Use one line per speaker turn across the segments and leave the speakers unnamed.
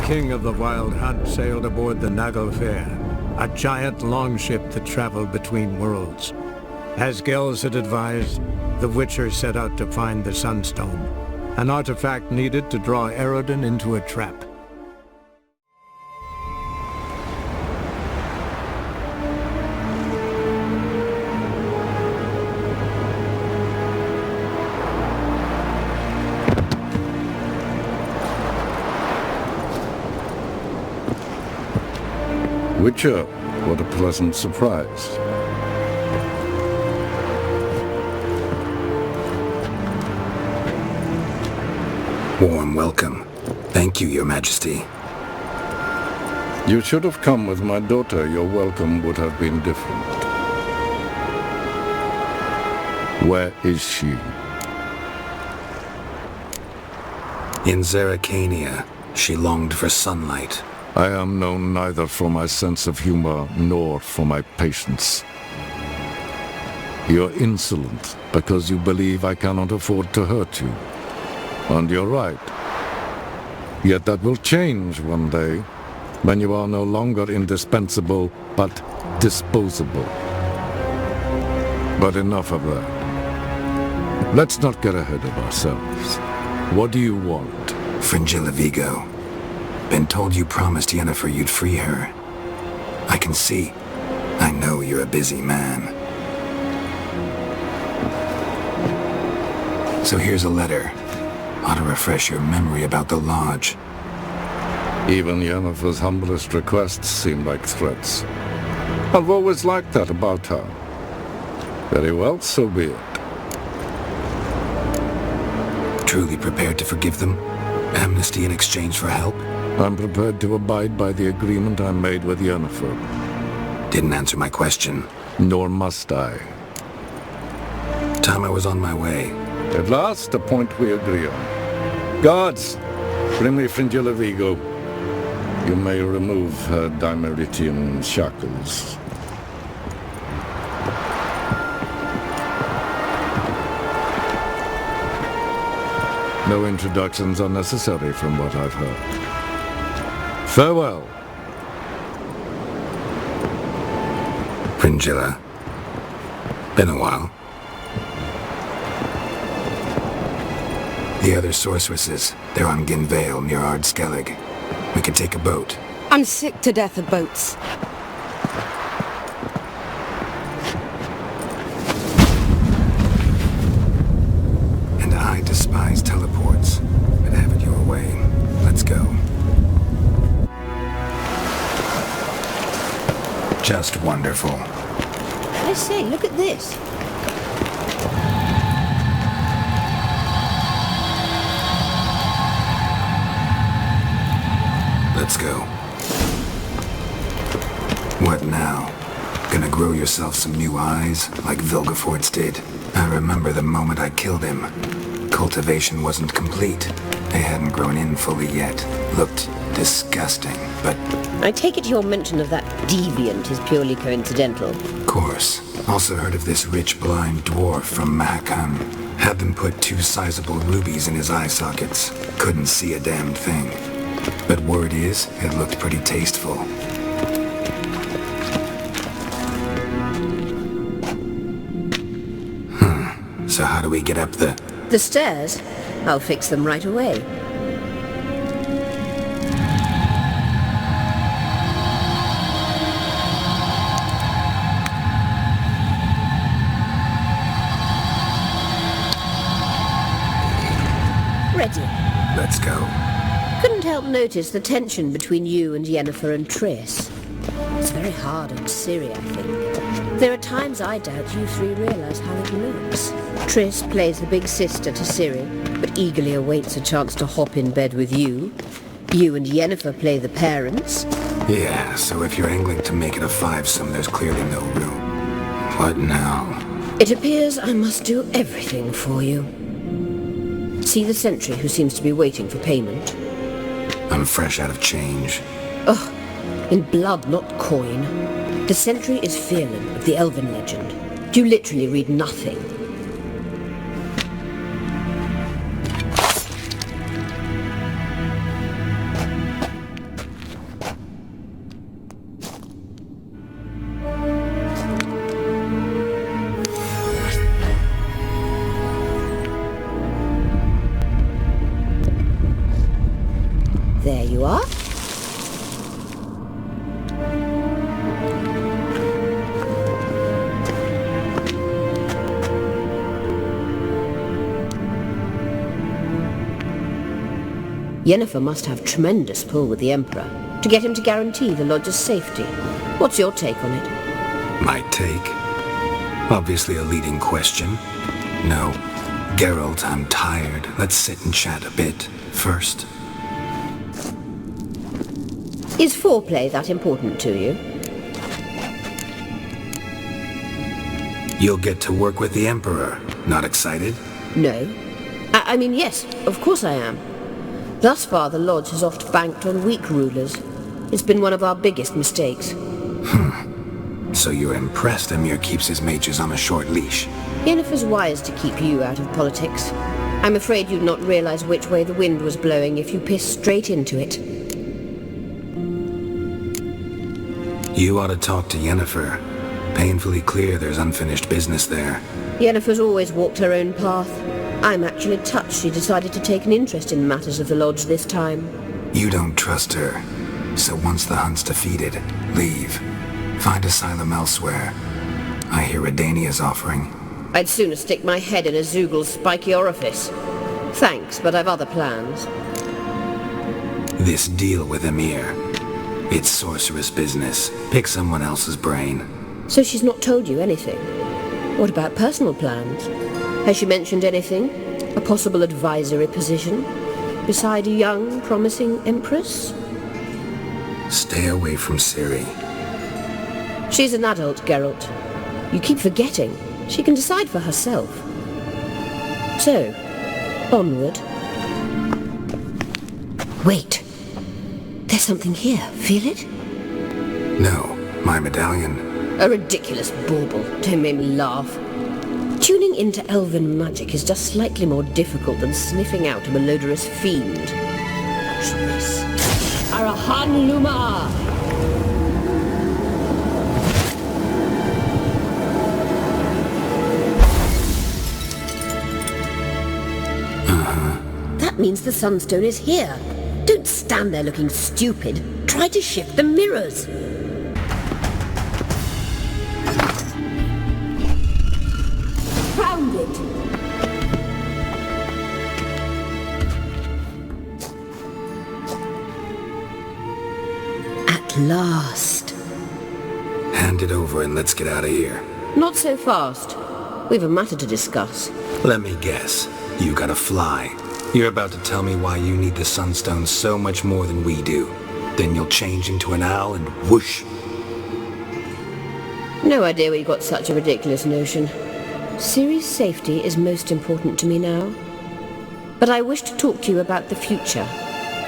king of the Wild Hunt sailed aboard the Naglfar, a giant longship that traveled between worlds. As Gels had advised, the Witcher set out to find the Sunstone, an artifact needed to draw Eredin into a trap.
Witcher, what a pleasant surprise.
Warm welcome. Thank you, Your Majesty.
You should have come with my daughter. Your welcome would have been different. Where is she?
In Zerrikania, she longed for sunlight.
I am known neither for my sense of humor nor for my patience. You're insolent because you believe I cannot afford to hurt you. And you're right. Yet that will change one day, when you are no longer indispensable, but disposable. But enough of that. Let's not get ahead of ourselves. What do you want?
Fringilla Vigo. Been told you promised Yennefer you'd free her. I can see. I know you're a busy man. So here's a letter. Ought to refresh your memory about the Lodge.
Even Yennefer's humblest requests seem like threats. I've always liked that about her. Very well, so be it.
Truly prepared to forgive them? Amnesty in exchange for help?
I'm prepared to abide by the agreement I made with Yennefer.
Didn't answer my question.
Nor must I.
Time I was on my way.
At last, a point we agree on. Guards, bring me Fringilla Vigo. You may remove her Dimeritian shackles. No introductions are necessary from what I've heard. Farewell.
Fringilla. Been a while. The other sorceresses, they're on Ginvale near Ard-Skellig. We could take a boat.
I'm sick to death of boats.
And I despise teleports, but have it your way. Let's go. Just wonderful.
I say, look at this.
Let's go. What now? Gonna grow yourself some new eyes, like Vilgefortz did? I remember the moment I killed him. Cultivation wasn't complete. They hadn't grown in fully yet. Looked disgusting, but...
I take it your mention of that deviant is purely coincidental.
Of course. Also heard of this rich blind dwarf from Mahakam. Had them put 2 sizable rubies in his eye sockets. Couldn't see a damned thing. But word is, it looked pretty tasteful. So how do we get up the...
The stairs? I'll fix them right away. Ready.
Let's go.
Couldn't help notice the tension between you and Yennefer and Triss. It's very hard on Ciri, I think. There are times I doubt you 3 realize how it looks. Triss plays the big sister to Ciri, but eagerly awaits a chance to hop in bed with you. You and Yennefer play the parents.
Yeah, so if you're angling to make it a 5-some, there's clearly no room. What now?
It appears I must do everything for you. See the sentry who seems to be waiting for payment?
I'm fresh out of change.
Ugh, in blood, not coin. The sentry is Firlan of the Elven legend. You literally read nothing. you are. Yennefer must have tremendous pull with the Emperor to get him to guarantee the Lodge's safety. What's your take on it?
My take? Obviously a leading question. No. Geralt, I'm tired. Let's sit and chat a bit first.
Is foreplay that important to you?
You'll get to work with the Emperor. Not excited?
No. I mean, yes, of course I am. Thus far, the Lodge has oft banked on weak rulers. It's been one of our biggest mistakes.
So you're impressed Emhyr keeps his mages on a short leash?
Yennefer's wise to keep you out of politics. I'm afraid you'd not realize which way the wind was blowing if you pissed straight into it.
You ought to talk to Yennefer. Painfully clear there's unfinished business there.
Yennefer's always walked her own path. I'm actually touched she decided to take an interest in matters of the Lodge this time.
You don't trust her. So once the hunt's defeated, leave. Find asylum elsewhere. I hear Redania's offering.
I'd sooner stick my head in a Zeugel's spiky orifice. Thanks, but I've other plans.
This deal with Emhyr. It's sorceress business. Pick someone else's brain.
So she's not told you anything? What about personal plans? Has she mentioned anything? A possible advisory position? Beside a young, promising empress?
Stay away from Ciri.
She's an adult, Geralt. You keep forgetting. She can decide for herself. So, onward. Wait. There's something here. Feel it?
No, my medallion.
A ridiculous bauble. Don't make me laugh. Tuning into elven magic is just slightly more difficult than sniffing out a malodorous fiend. Tris. Arahan Luma! That means the Sunstone is here. Don't stand there looking stupid. Try to shift the mirrors. Found it. At last.
Hand it over and let's get out of here.
Not so fast. We've a matter to discuss.
Let me guess. You gotta fly. You're about to tell me why you need the Sunstone so much more than we do. Then you'll change into an owl and whoosh.
No idea where you got such a ridiculous notion. Ciri's safety is most important to me now. But I wish to talk to you about the future.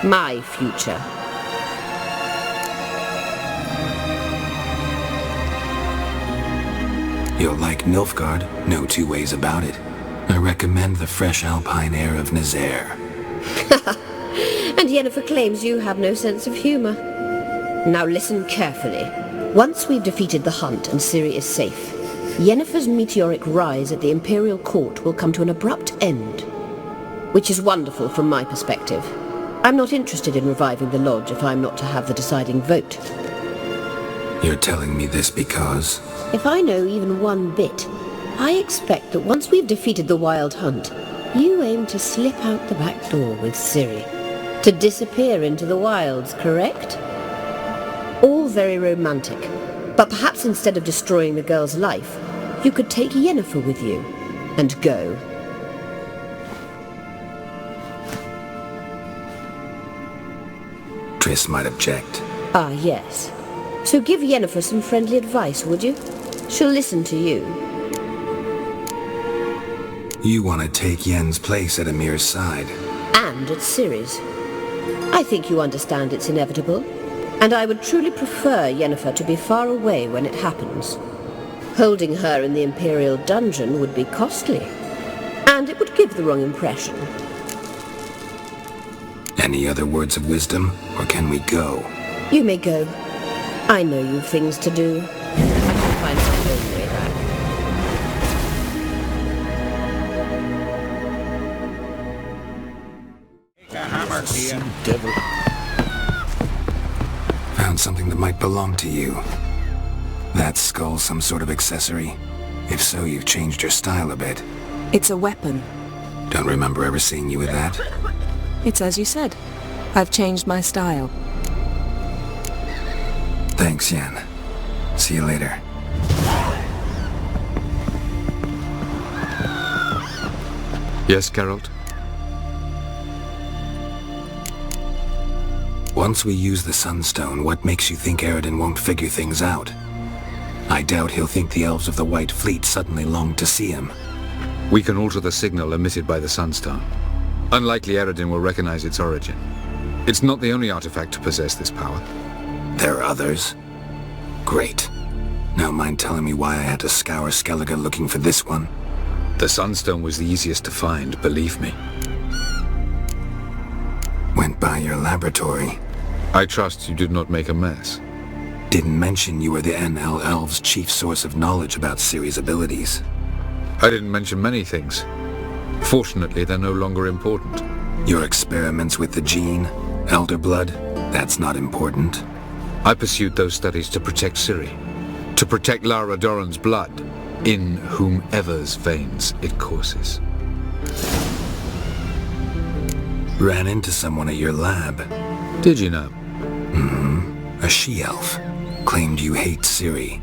My future.
You'll like Nilfgaard, no two ways about it. I recommend the fresh alpine air of Nazaire.
And Yennefer claims you have no sense of humor. Now listen carefully. Once we've defeated the hunt and Ciri is safe, Yennefer's meteoric rise at the Imperial Court will come to an abrupt end. Which is wonderful from my perspective. I'm not interested in reviving the Lodge if I'm not to have the deciding vote.
You're telling me this because...
If I know even one bit, I expect that once we've defeated the Wild Hunt, you aim to slip out the back door with Ciri. To disappear into the wilds, correct? All very romantic. But perhaps instead of destroying the girl's life, you could take Yennefer with you and go.
Triss might object.
Ah, yes. So give Yennefer some friendly advice, would you? She'll listen to you.
You want to take Yen's place at Emhyr's side.
And at Ciri's. I think you understand it's inevitable. And I would truly prefer Yennefer to be far away when it happens. Holding her in the Imperial dungeon would be costly. And it would give the wrong impression.
Any other words of wisdom, or can we go?
You may go. I know you've things to do. I can find my own way back.
Devil.
found something that might belong to you. That skull some sort of accessory? If so, you've changed your style a bit.
It's a weapon.
Don't remember ever seeing you with that.
It's as you said. I've changed my style.
Thanks, Yen. See you later.
Yes, Geralt?
Once we use the Sunstone, what makes you think Eredin won't figure things out? I doubt he'll think the elves of the White Fleet suddenly longed to see him.
We can alter the signal emitted by the Sunstone. Unlikely Eredin will recognize its origin. It's not the only artifact to possess this power.
There are others? Great. Now mind telling me why I had to scour Skellige looking for this one?
The Sunstone was the easiest to find, believe me.
Went by your laboratory.
I trust you did not make a mess.
Didn't mention you were the NL Elves' chief source of knowledge about Ciri's abilities.
I didn't mention many things. Fortunately, they're no longer important.
Your experiments with the gene, Elder Blood, that's not important.
I pursued those studies to protect Ciri. To protect Lara Dorren's blood, in whomever's veins it courses.
Ran into someone at your lab.
Did you know?
A she-elf. Claimed you hate Ciri.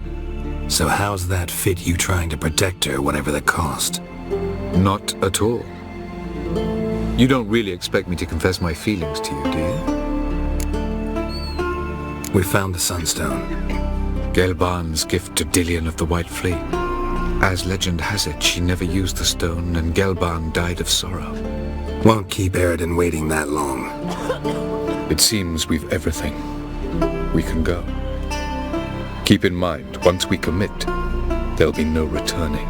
So how's that fit you trying to protect her, whatever the cost?
Not at all. You don't really expect me to confess my feelings to you, do you?
We found the Sunstone.
Gelban's gift to Dillion of the White Fleet. As legend has it, she never used the stone, and Gelban died of sorrow.
Won't keep Eredin waiting that long.
It seems we've everything. We can go. Keep in mind, once we commit, there'll be no returning.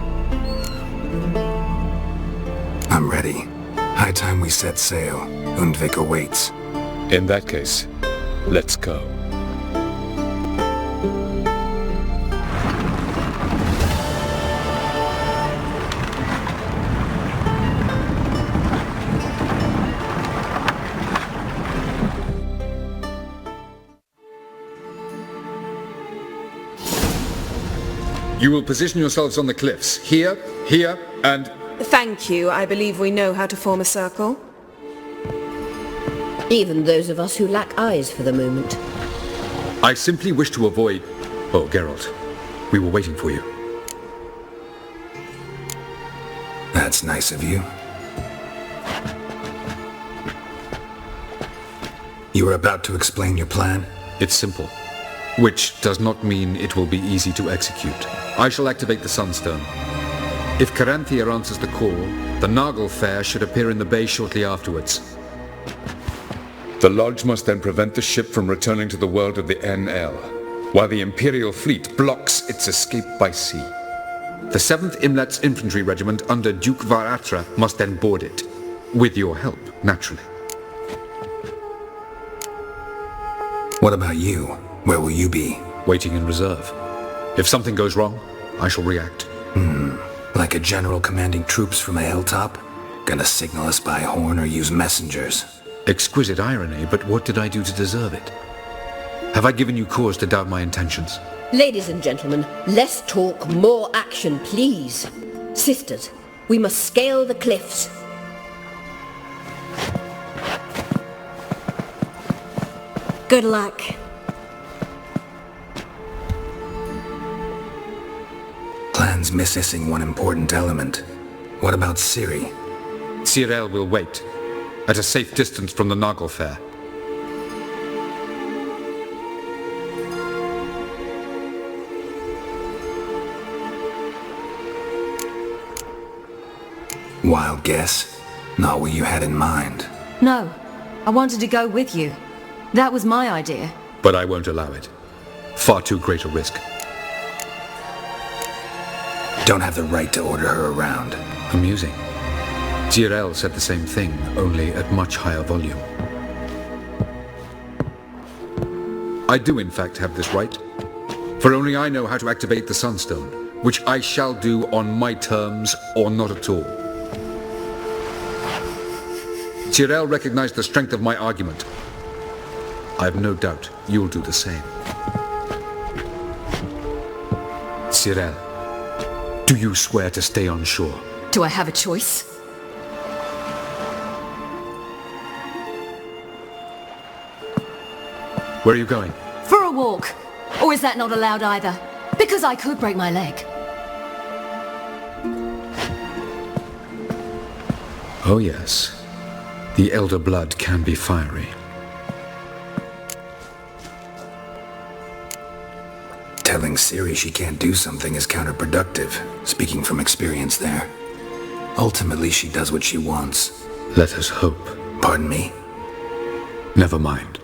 I'm ready. High time we set sail. Undvik awaits.
In that case, let's go. You will position yourselves on the cliffs. Here, here, and...
Thank you. I believe we know how to form a circle.
Even those of us who lack eyes for the moment.
I simply wish to avoid... Oh, Geralt. We were waiting for you.
That's nice of you. You were about to explain your plan?
It's simple. Which does not mean it will be easy to execute. I shall activate the Sunstone. If Caranthia answers the call, the Naglfar should appear in the bay shortly afterwards. The Lodge must then prevent the ship from returning to the world of the NL, while the Imperial fleet blocks its escape by sea. The 7th Imlet's Infantry Regiment under Duke Var-Attre must then board it. With your help, naturally.
What about you? Where will you be?
Waiting in reserve. If something goes wrong, I shall react.
Like a general commanding troops from a hilltop? Gonna signal us by horn or use messengers?
Exquisite irony, but what did I do to deserve it? Have I given you cause to doubt my intentions?
Ladies and gentlemen, less talk, more action, please. Sisters, we must scale the cliffs.
Good luck.
Plan's missing one important element. What about Ciri?
Cyril will wait, at a safe distance from the Naglfar.
Wild guess? Not what you had in mind.
No, I wanted to go with you. That was my idea.
But I won't allow it. Far too great a risk.
Don't have the right to order her around.
Amusing. Cyril said the same thing, only at much higher volume. I do in fact have this right. For only I know how to activate the Sunstone, which I shall do on my terms or not at all. Cyril recognized the strength of my argument. I have no doubt you'll do the same. Cyril, do you swear to stay on shore?
Do I have a choice?
Where are you going?
For a walk. Or is that not allowed either? Because I could break my leg.
Oh yes. The Elder Blood can be fiery.
Telling Ciri she can't do something is counterproductive, speaking from experience there. Ultimately, she does what she wants.
Let us hope.
Pardon me?
Never mind.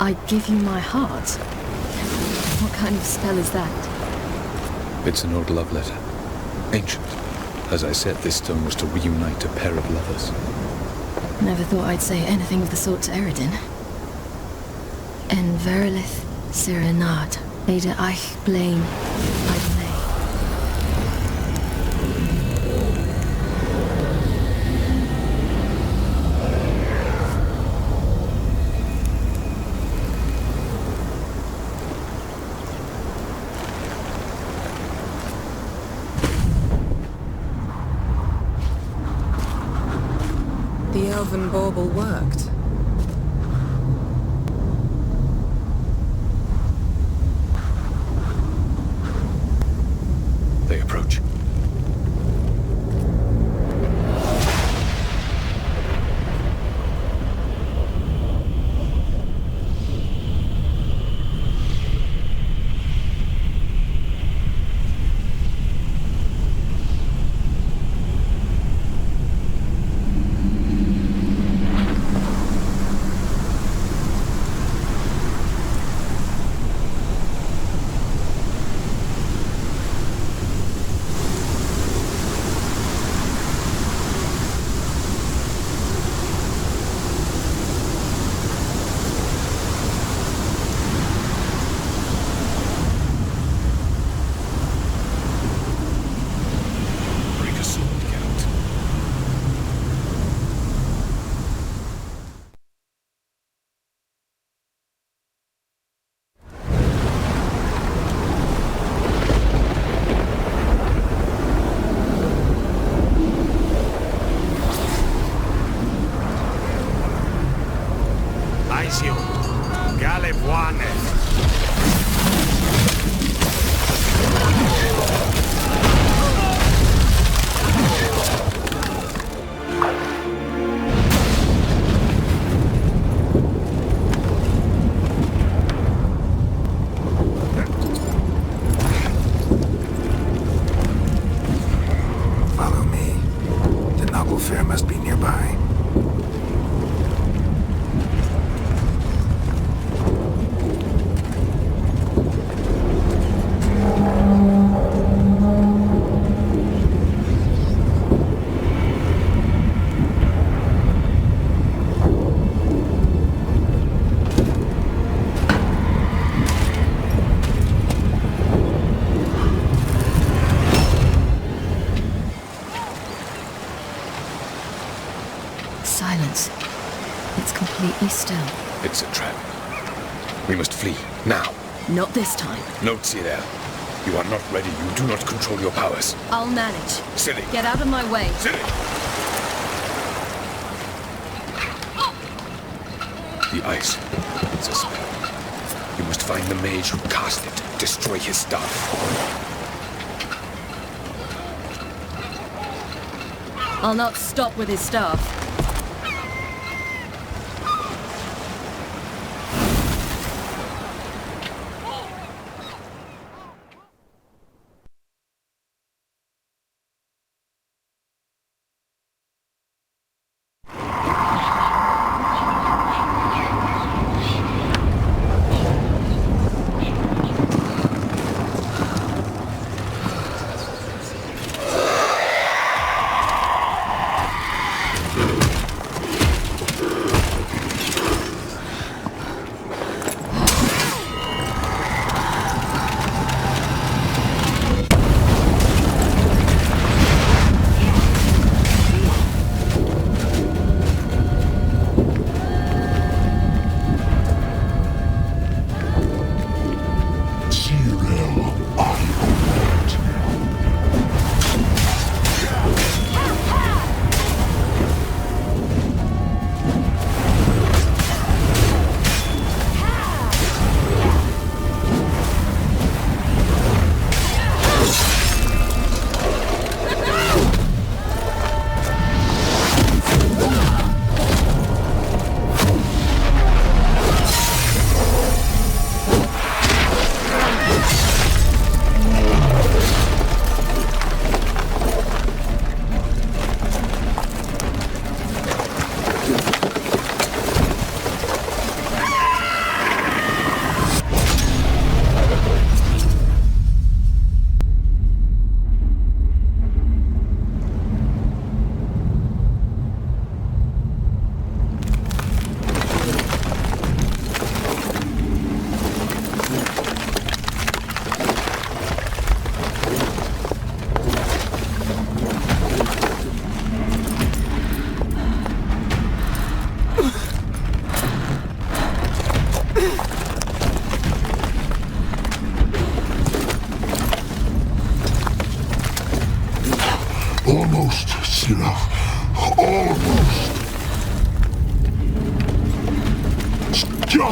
I give you my heart? What kind of spell is that?
It's an old love letter. Ancient. As I said, this stone was to reunite a pair of lovers.
Never thought I'd say anything of the sort to Eredin. En verilith Serenad, Ada eich blaen, Idle.
The elven bauble worked.
They approach.
Silence. It's completely still.
It's a trap. We must flee, now.
Not this time.
No, Cyril. You are not ready. You do not control your powers.
I'll manage.
Ciri!
Get out of my way.
Ciri! The ice. It's a spell. You must find the mage who cast it. Destroy his staff.
I'll not stop with his staff.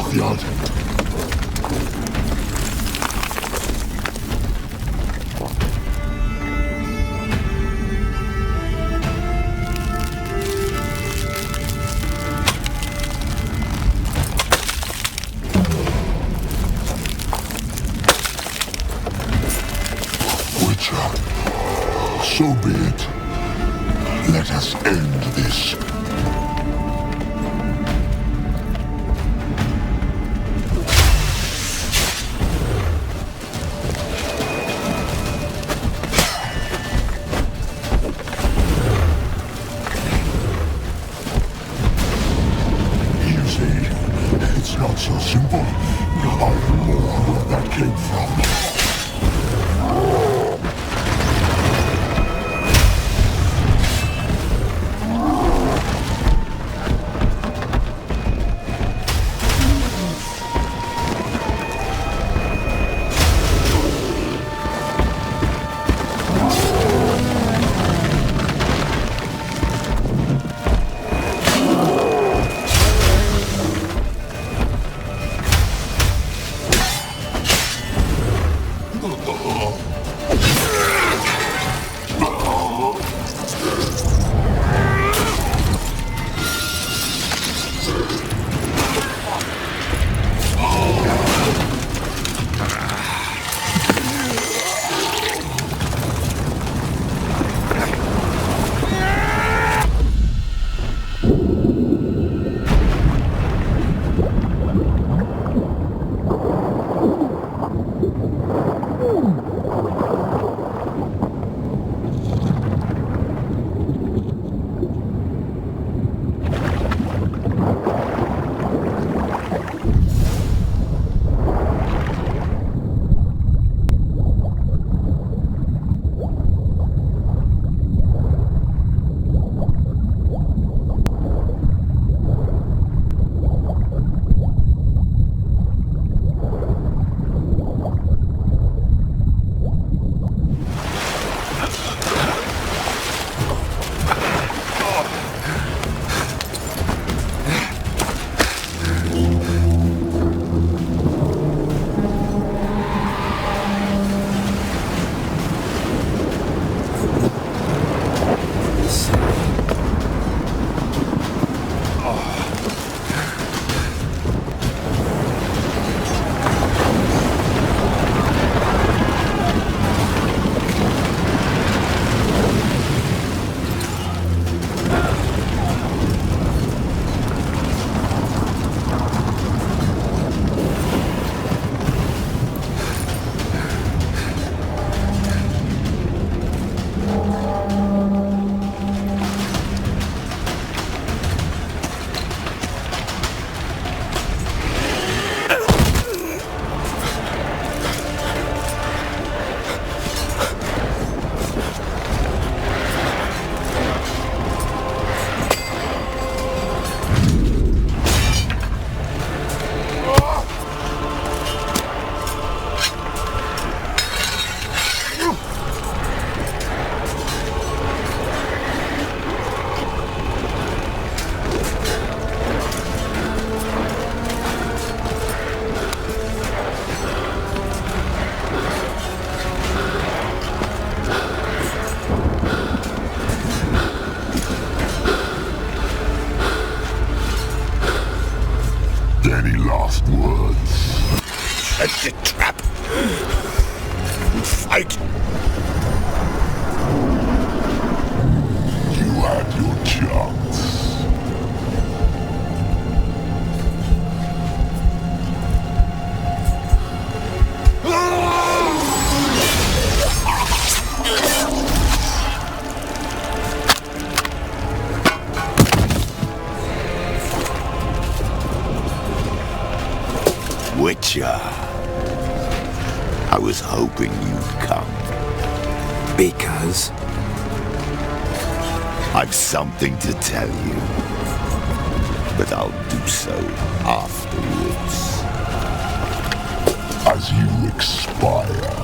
Nithyad. Witcher, so be it. Let us end this. It's not so simple. I know where that came from. Any last words?
Set the trap. Fight.
You had your chance.
Witcher. I was hoping you'd come.
Because?
I've something to tell you. But I'll do so afterwards.
As you expire.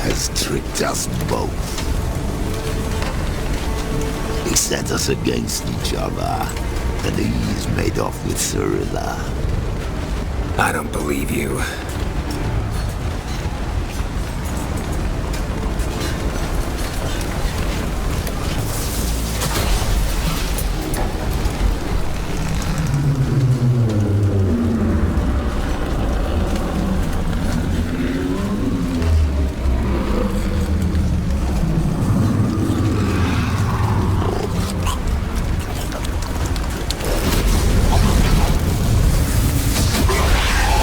has tricked us both. He set us against each other, and he's made off with Cirilla.
I don't believe you.